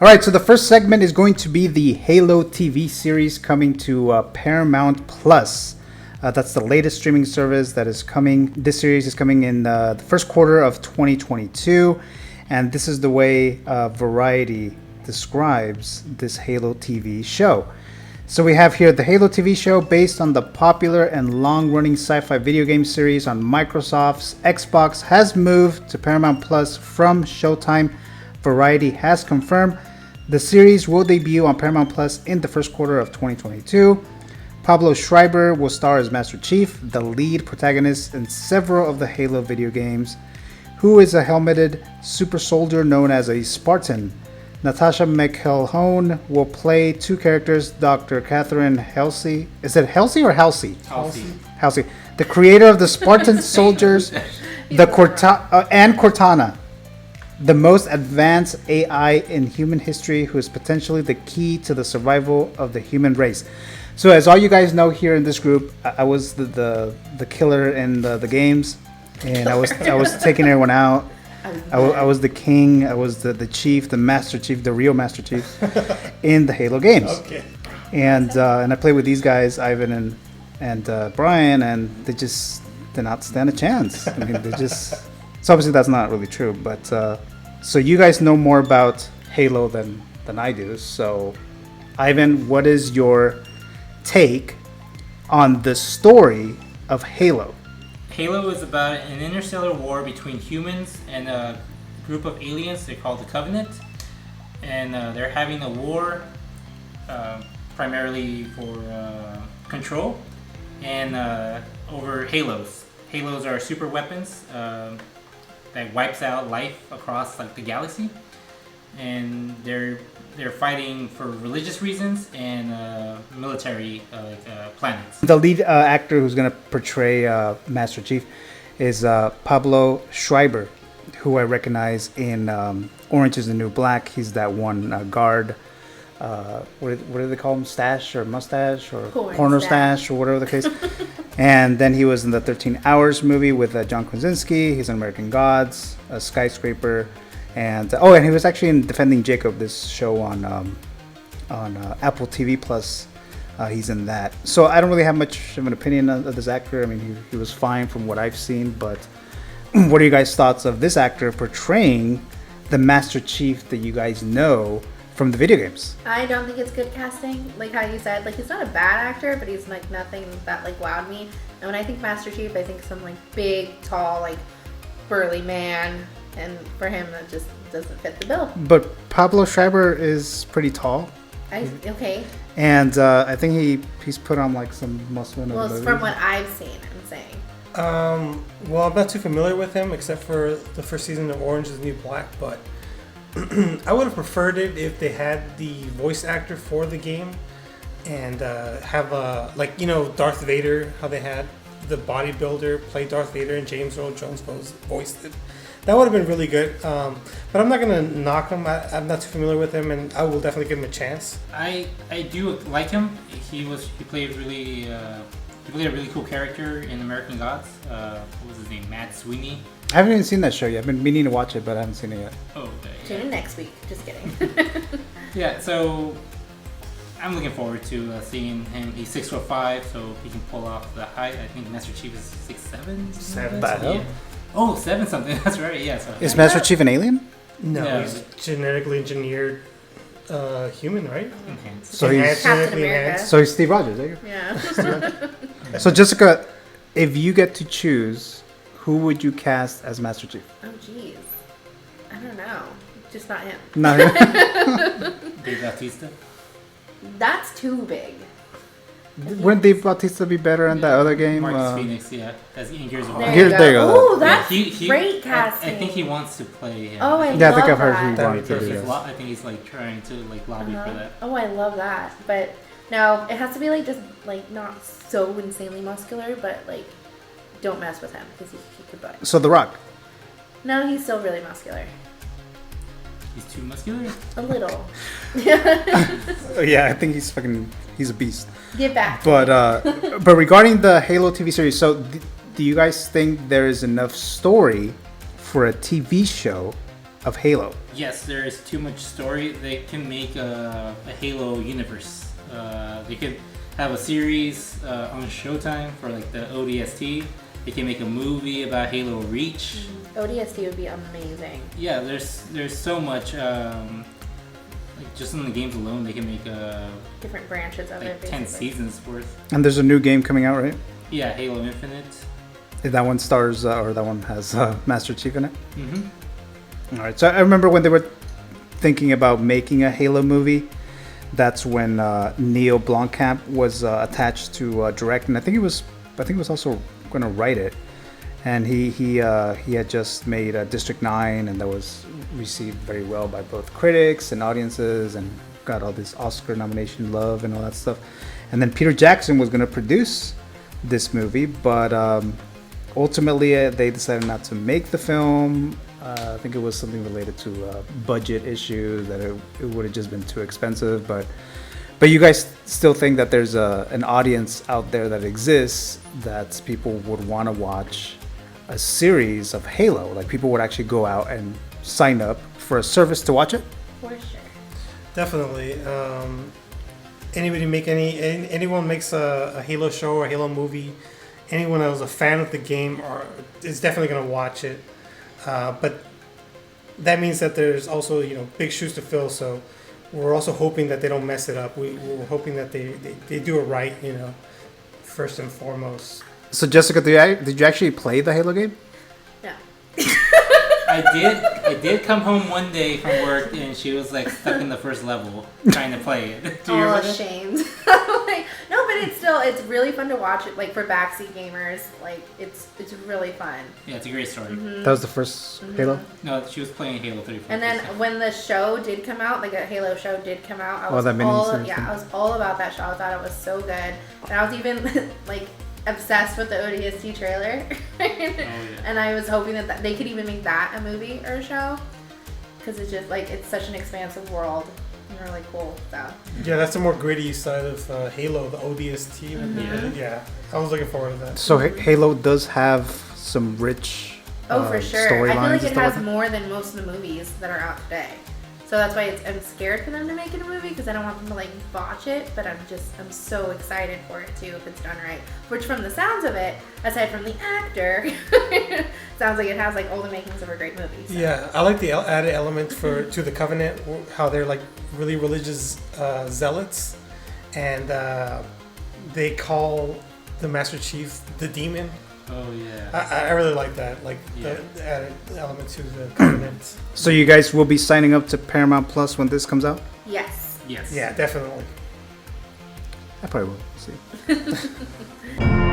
All right, so the first segment is going to be the Halo TV series coming to Paramount Plus. That's the latest streaming service that is coming. This series is coming in the first quarter of 2022, and this is the way Variety describes this Halo TV show. So we have here the Halo TV show based on the popular and long-running sci-fi video game series on Microsoft's Xbox has moved to Paramount Plus from Showtime. Variety has confirmed the series will debut on Paramount Plus in the first quarter of 2022. Pablo Schreiber will star as Master Chief, the lead protagonist in several of the Halo video games, who is a helmeted super soldier known as a Spartan. Natasha McElhone will play two characters, Dr. Catherine Halsey. Is it Halsey or Halsey? Halsey. The creator of the Spartan soldiers, and Cortana, the most advanced AI in human history, who is potentially the key to the survival of the human race. So as all you guys know here in this group, I was the killer in the games, and I was taking everyone out. I was the king. I was the chief, the master chief, the real master chief in the Halo games. Okay. And I played with these guys, Ivan and Bryan, and they just did not stand a chance. I mean, they just. So obviously that's not really true, but so you guys know more about Halo than I do. So, Ivan, what is your take on the story of Halo? Halo is about an interstellar war between humans and a group of aliens. They're called the Covenant, and they're having a war primarily for control and over Halos. Halos are super weapons that wipes out life across like the galaxy, and they're fighting for religious reasons and military planets. The lead actor who's going to portray Master Chief is Pablo Schreiber, who I recognize in Orange is the New Black. He's that one guard. What do they call him? Stash or mustache or corner stash or whatever the case. And then he was in the 13 Hours movie with John Krasinski. He's in American Gods, a Skyscraper, and and he was actually in Defending Jacob, this show on Apple TV Plus. He's in that. So I don't really have much of an opinion of this actor. I mean, he was fine from what I've seen, but what are you guys' thoughts of this actor portraying the Master Chief that you guys know from the video games? I don't think it's good casting. Like how you said, like he's not a bad actor, but he's like nothing that like wowed me. And when I think Master Chief, I think some like big, tall, like burly man, and for him that just doesn't fit the bill. But Pablo Schreiber is pretty tall. Okay. And I think he's put on like some muscle in the movie. From what I've seen, I'm saying. Well, I'm not too familiar with him except for the first season of Orange is the New Black, but I would have preferred it if they had the voice actor for the game and have Darth Vader, how they had the bodybuilder play Darth Vader and James Earl Jones voiced it. That would have been really good. But I'm not going to knock him. I'm not too familiar with him, and I will definitely give him a chance. I do like him. He played a really cool character in American Gods. What was his name? Matt Sweeney. I haven't even seen that show yet. I've been meaning to watch it, but I haven't seen it yet. Oh, okay. Tune in next week. Just kidding. Yeah, so I'm looking forward to seeing him. He's 6'5", so he can pull off the height. I think Master Chief is 6'7". 7. Yeah. Oh, 7 something. That's right. Yeah. So is Master Chief an alien? No, yeah. He's genetically engineered human, right? Okay. So he's Captain America. So he's Steve Rogers, there you go. Yeah. So Jessica, if you get to choose, who would you cast as Master Chief? Oh, jeez. I don't know. Just not him. Not him. Dave Bautista. That's too big. Wouldn't Dave Bautista be better in that other game? Marcus Phoenix, yeah. That's in Gears of War. There you go. Oh, that's he, great casting. I think he wants to play him. Oh, I yeah, love I think I've heard that. he wanted to do He's that. I think he's like trying to like lobby for that. Oh, I love that. But no, it has to be like just like not so insanely muscular, but like don't mess with him because he could butt. So The Rock. No, he's still really muscular. He's too muscular? A little. Yeah, I think he's a beast. Get back. But regarding the Halo TV series, so do you guys think there is enough story for a TV show of Halo. Yes, there is too much story. They can make a Halo universe. They could have a series on Showtime for like the ODST. They can make a movie about Halo Reach. ODST would be amazing. Yeah, there's so much. Like just in the games alone, they can make Different branches of it. like 10 seasons worth. And there's a new game coming out, right? Yeah, Halo Infinite. That one stars, or that one has Master Chief in it. Mm-hmm. All right. So I remember when they were thinking about making a Halo movie. That's when Neil Blomkamp was attached to direct, and I think he was also going to write it. And he had just made District 9, and that was received very well by both critics and audiences, and got all this Oscar nomination love and all that stuff. And then Peter Jackson was going to produce this movie, but ultimately they decided not to make the film. I think it was something related to budget issues, that it would have just been too expensive. But you guys still think that there's an audience out there that exists, that people would want to watch a series of Halo? Like, people would actually go out and sign up for a service to watch it? For sure. Definitely. Anyone makes a Halo show or a Halo movie, anyone that was a fan of the game is definitely going to watch it. But that means that there's also, big shoes to fill. So we're also hoping that they don't mess it up. We're hoping that they do it right, first and foremost. So Jessica, did you actually play the Halo game? No. I did come home one day from work and she was like stuck in the first level trying to play it. Do you remember that? Ashamed. Like, no, but it's really fun to watch it. Like, for backseat gamers, like it's really fun. Yeah, it's a great story. Mm-hmm. That was the first Halo? No, she was playing Halo 3. And then when the show did come out, like a Halo show did come out, I was that mini-series thing. I was all about that show. I thought it was so good, and I was even like obsessed with the ODST trailer. And I was hoping that they could even make that a movie or a show, because it's just like, it's such an expansive world and really cool. So yeah, that's the more gritty side of Halo, the ODST. Mm-hmm. Yeah, I was looking forward to that. So Halo does have some rich for sure, I feel storylines like and it stuff has like that? more than most of the movies that are out today. So that's why I'm scared for them to make it a movie, because I don't want them to like botch it. But I'm so excited for it too, if it's done right. Which, from the sounds of it, aside from the actor, sounds like it has like all the makings of a great movie. So. Yeah, I like the added element to the Covenant, how they're like really religious zealots, and they call the Master Chief the Demon. Oh yeah. I really like that, like the added element to the Covenant. So you guys will be signing up to Paramount Plus when this comes out? Yes. Yes. Yeah, definitely. I probably will. See.